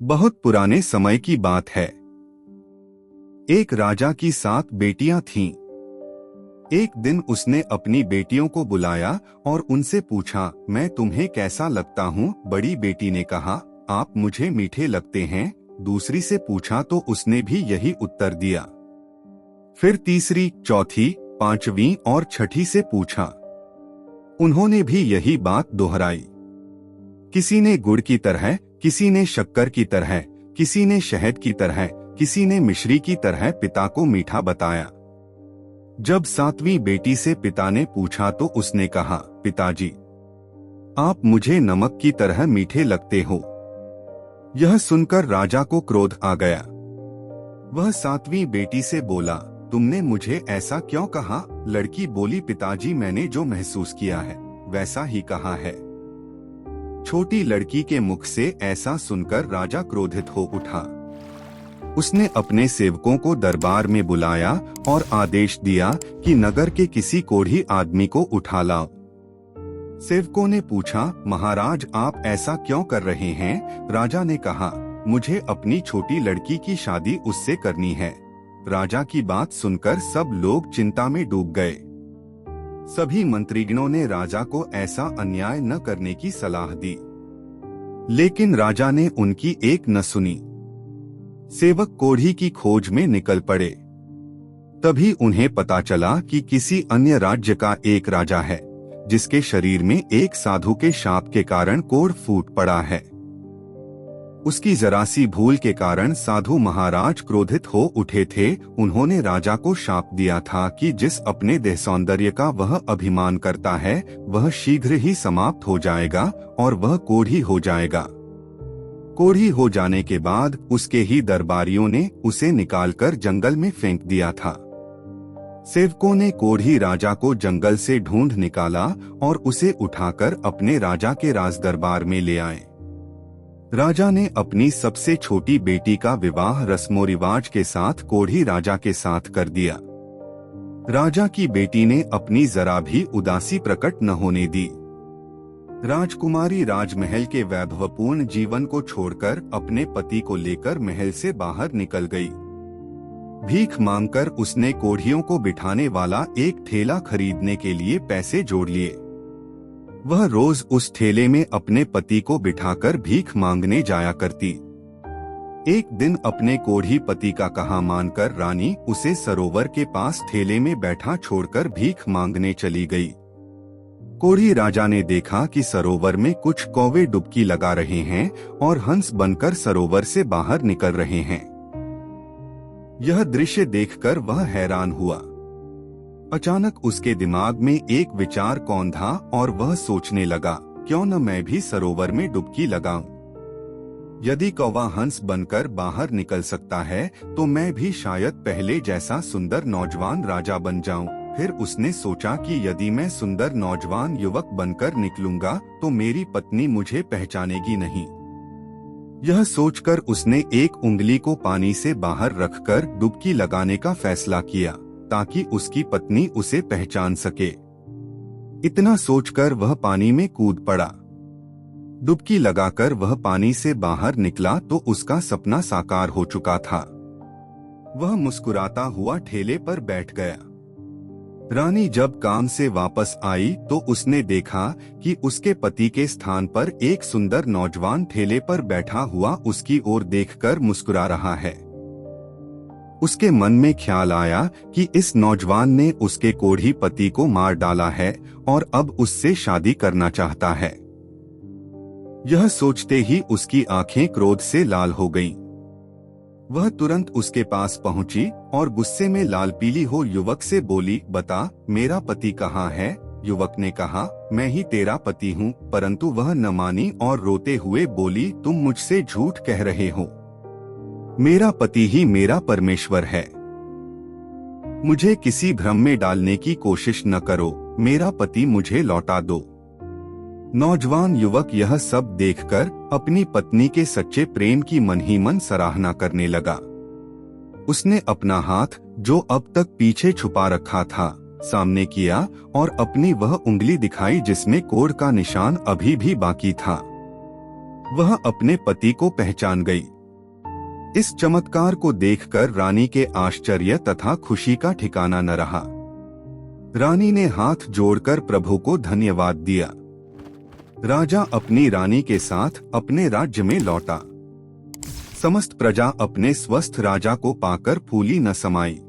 बहुत पुराने समय की बात है। एक राजा की 7 बेटियां थीं। एक दिन उसने अपनी बेटियों को बुलाया और उनसे पूछा, मैं तुम्हें कैसा लगता हूँ? बड़ी बेटी ने कहा, आप मुझे मीठे लगते हैं। दूसरी से पूछा तो उसने भी यही उत्तर दिया। फिर तीसरी, चौथी, पांचवी और छठी से पूछा। उन्होंने भी यही बात दोहराई। किसी ने गुड़ की तरह, किसी ने शक्कर की तरह, किसी ने शहद की तरह, किसी ने मिश्री की तरह पिता को मीठा बताया। जब 7वीं बेटी से पिता ने पूछा तो उसने कहा, पिताजी, आप मुझे नमक की तरह मीठे लगते हो। यह सुनकर राजा को क्रोध आ गया। वह 7वीं बेटी से बोला, तुमने मुझे ऐसा क्यों कहा? लड़की बोली, पिताजी, मैंने जो महसूस किया है वैसा ही कहा है। छोटी लड़की के मुख से ऐसा सुनकर राजा क्रोधित हो उठा। उसने अपने सेवकों को दरबार में बुलाया और आदेश दिया कि नगर के किसी कोढ़ी आदमी को उठा लाओ। सेवकों ने पूछा, महाराज, आप ऐसा क्यों कर रहे हैं? राजा ने कहा, मुझे अपनी छोटी लड़की की शादी उससे करनी है। राजा की बात सुनकर सब लोग चिंता में डूब गए। सभी मंत्रीगणों ने राजा को ऐसा अन्याय न करने की सलाह दी, लेकिन राजा ने उनकी एक न सुनी। सेवक कोढ़ी की खोज में निकल पड़े। तभी उन्हें पता चला कि किसी अन्य राज्य का एक राजा है जिसके शरीर में एक साधु के शाप के कारण कोढ़ फूट पड़ा है। उसकी जरा सी भूल के कारण साधु महाराज क्रोधित हो उठे थे। उन्होंने राजा को शाप दिया था कि जिस अपने देह सौंदर्य का वह अभिमान करता है वह शीघ्र ही समाप्त हो जाएगा और वह कोढ़ी हो जाएगा। कोढ़ी हो जाने के बाद उसके ही दरबारियों ने उसे निकालकर जंगल में फेंक दिया था। सेवकों ने कोढ़ी राजा को जंगल से ढूंढ निकाला और उसे उठाकर अपने राजा के राज दरबार में ले आए। राजा ने अपनी सबसे छोटी बेटी का विवाह रस्मो रिवाज के साथ कोढ़ी राजा के साथ कर दिया। राजा की बेटी ने अपनी जरा भी उदासी प्रकट न होने दी। राजकुमारी राजमहल के वैभवपूर्ण जीवन को छोड़कर अपने पति को लेकर महल से बाहर निकल गई। भीख मांगकर उसने कोढ़ियों को बिठाने वाला एक ठेला खरीदने के लिए पैसे जोड़ लिए। वह रोज उस ठेले में अपने पति को बिठाकर भीख मांगने जाया करती। एक दिन अपने कोढ़ी पति का कहा मानकर रानी उसे सरोवर के पास ठेले में बैठा छोड़कर भीख मांगने चली गई। कोढ़ी राजा ने देखा कि सरोवर में कुछ कौवे डुबकी लगा रहे हैं और हंस बनकर सरोवर से बाहर निकल रहे हैं। यह दृश्य देखकर वह हैरान हुआ। अचानक उसके दिमाग में एक विचार कौंधा और वह सोचने लगा, क्यों न मैं भी सरोवर में डुबकी लगाऊं। यदि कौवा हंस बनकर बाहर निकल सकता है तो मैं भी शायद पहले जैसा सुंदर नौजवान राजा बन जाऊं। फिर उसने सोचा कि यदि मैं सुंदर नौजवान युवक बनकर निकलूंगा तो मेरी पत्नी मुझे पहचानेगी नहीं। यह सोचकर उसने एक उंगली को पानी से बाहर रखकर डुबकी लगाने का फैसला किया ताकि उसकी पत्नी उसे पहचान सके। इतना सोचकर वह पानी में कूद पड़ा। डुबकी लगाकर वह पानी से बाहर निकला तो उसका सपना साकार हो चुका था। वह मुस्कुराता हुआ ठेले पर बैठ गया। रानी जब काम से वापस आई तो उसने देखा कि उसके पति के स्थान पर एक सुंदर नौजवान ठेले पर बैठा हुआ उसकी ओर देखकर मुस्कुरा रहा है। उसके मन में ख्याल आया कि इस नौजवान ने उसके कोढ़ी पति को मार डाला है और अब उससे शादी करना चाहता है। यह सोचते ही उसकी आंखें क्रोध से लाल हो गईं। वह तुरंत उसके पास पहुंची और गुस्से में लाल पीली हो युवक से बोली, बता, मेरा पति कहाँ है? युवक ने कहा, मैं ही तेरा पति हूँ। परंतु वह न मानी और रोते हुए बोली, तुम मुझसे झूठ कह रहे हो। मेरा पति ही मेरा परमेश्वर है। मुझे किसी भ्रम में डालने की कोशिश न करो। मेरा पति मुझे लौटा दो। नौजवान युवक यह सब देखकर अपनी पत्नी के सच्चे प्रेम की मन ही मन सराहना करने लगा। उसने अपना हाथ, जो अब तक पीछे छुपा रखा था, सामने किया और अपनी वह उंगली दिखाई जिसमें कोढ़ का निशान अभी भी बाकी था। वह अपने पति को पहचान गई। इस चमत्कार को देखकर रानी के आश्चर्य तथा खुशी का ठिकाना न रहा। रानी ने हाथ जोड़कर प्रभु को धन्यवाद दिया। राजा अपनी रानी के साथ अपने राज्य में लौटा। समस्त प्रजा अपने स्वस्थ राजा को पाकर फूली न समाई।